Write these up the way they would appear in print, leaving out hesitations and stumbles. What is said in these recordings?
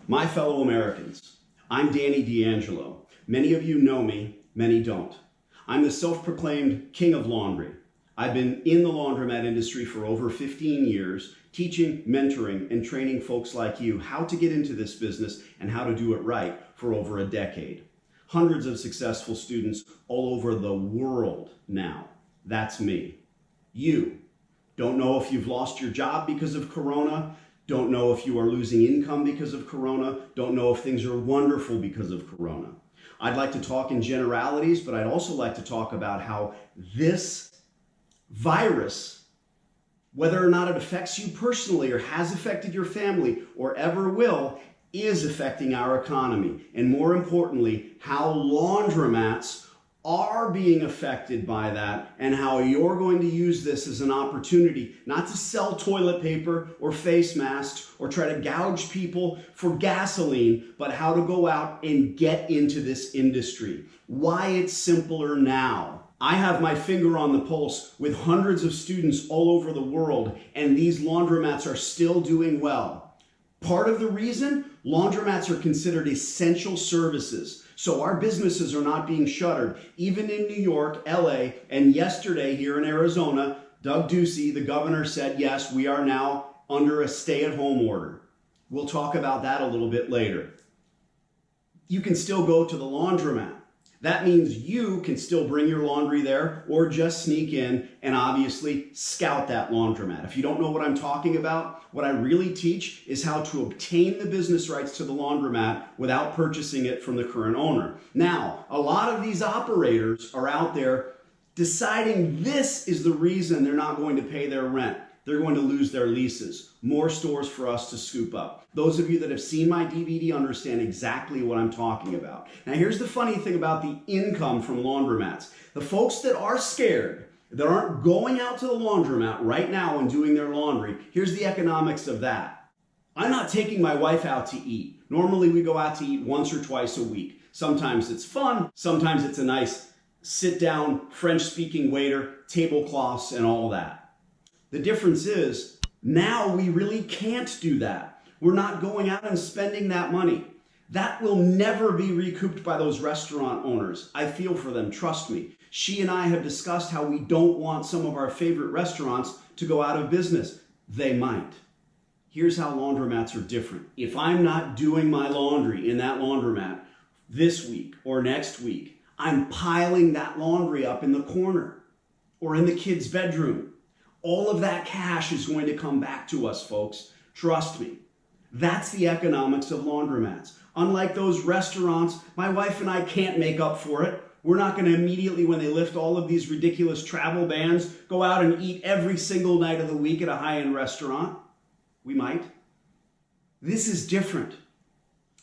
My fellow Americans, I'm Danny D'Angelo. Many of you know me, many don't. I'm the self-proclaimed king of laundry. I've been in the laundromat industry for over 15 years, teaching, mentoring, and training folks like you how to get into this business and how to do it right for over a decade. Hundreds of successful students all over the world now. That's me. You don't know if you've lost your job because of Corona, don't know if you are losing income because of Corona, don't know if things are wonderful because of Corona. I'd like to talk in generalities, but I'd also like to talk about how this virus, whether or not it affects you personally or has affected your family or ever will, is affecting our economy. And more importantly, how laundromats are being affected by that and how you're going to use this as an opportunity not to sell toilet paper or face masks or try to gouge people for gasoline, but how to go out and get into this industry. Why it's simpler now. I have my finger on the pulse with hundreds of students all over the world, and these laundromats are still doing well. Part of the reason, laundromats are considered essential services. So our businesses are not being shuttered. Even in New York, LA, and yesterday here in Arizona, Doug Ducey, the governor, said, yes, we are now under a stay-at-home order. We'll talk about that a little bit later. You can still go to the laundromat. That means you can still bring your laundry there or just sneak in and obviously scout that laundromat. If you don't know what I'm talking about, what I really teach is how to obtain the business rights to the laundromat without purchasing it from the current owner. Now, a lot of these operators are out there deciding this is the reason they're not going to pay their rent. They're going to lose their leases. More stores for us to scoop up. Those of you that have seen my DVD understand exactly what I'm talking about. Now here's the funny thing about the income from laundromats. The folks that are scared, that aren't going out to the laundromat right now and doing their laundry, here's the economics of that. I'm not taking my wife out to eat. Normally we go out to eat once or twice a week. Sometimes it's fun, sometimes it's a nice sit-down French-speaking waiter, tablecloths and all that. The difference is, now we really can't do that. We're not going out and spending that money. That will never be recouped by those restaurant owners. I feel for them, trust me. She and I have discussed how we don't want some of our favorite restaurants to go out of business. They might. Here's how laundromats are different. If I'm not doing my laundry in that laundromat this week or next week, I'm piling that laundry up in the corner or in the kid's bedroom. All of that cash is going to come back to us, folks. Trust me. That's the economics of laundromats. Unlike those restaurants, my wife and I can't make up for it. We're not going to immediately, when they lift all of these ridiculous travel bans, go out and eat every single night of the week at a high-end restaurant. We might. This is different.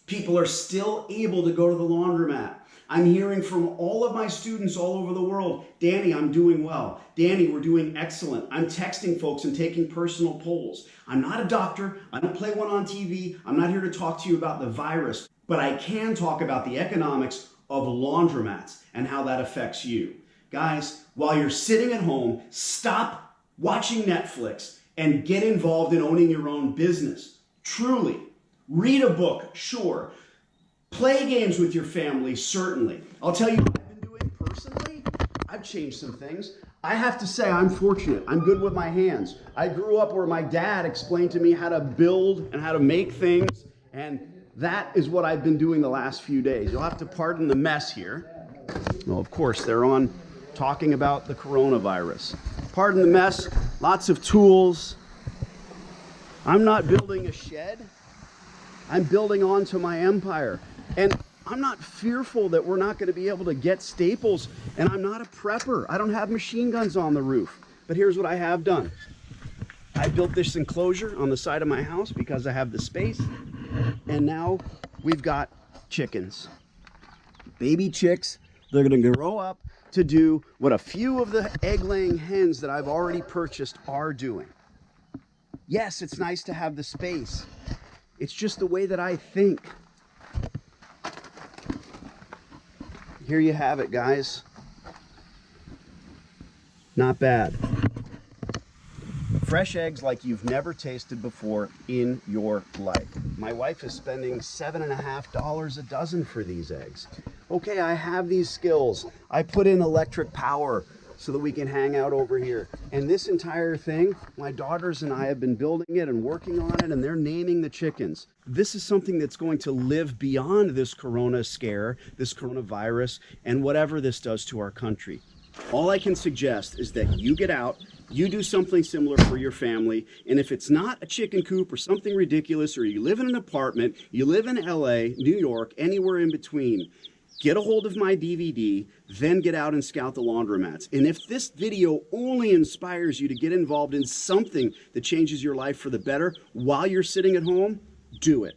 People are still able to go to the laundromat. I'm hearing from all of my students all over the world, Danny, I'm doing well. Danny, we're doing excellent. I'm texting folks and taking personal polls. I'm not a doctor. I don't play one on TV. I'm not here to talk to you about the virus, but I can talk about the economics of laundromats and how that affects you. Guys, while you're sitting at home, stop watching Netflix and get involved in owning your own business. Truly. Read a book, sure. Play games with your family, certainly. I'll tell you what I've been doing personally. I've changed some things. I have to say I'm fortunate. I'm good with my hands. I grew up where my dad explained to me how to build and how to make things, and that is what I've been doing the last few days. You'll have to pardon the mess here. Well, of course, they're on talking about the coronavirus. Pardon the mess, lots of tools. I'm not building a shed. I'm building onto my empire. And I'm not fearful that we're not going to be able to get staples, and I'm not a prepper. I don't have machine guns on the roof. But here's what I have done. I built this enclosure on the side of my house because I have the space, and now we've got chickens. Baby chicks. They're going to grow up to do what a few of the egg-laying hens that I've already purchased are doing. Yes, it's nice to have the space. It's just the way that I think. Here you have it, guys. Not bad. Fresh eggs like you've never tasted before in your life. My wife is spending $7.50 a dozen for these eggs. Okay, I have these skills. I put in electric power so that we can hang out over here. And this entire thing, my daughters and I have been building it and working on it, and they're naming the chickens. This is something that's going to live beyond this corona scare, this coronavirus, and whatever this does to our country. All I can suggest is that you get out, you do something similar for your family, and if it's not a chicken coop or something ridiculous, or you live in an apartment, you live in LA, New York, anywhere in between, get a hold of my DVD, then get out and scout the laundromats. And if this video only inspires you to get involved in something that changes your life for the better while you're sitting at home, do it.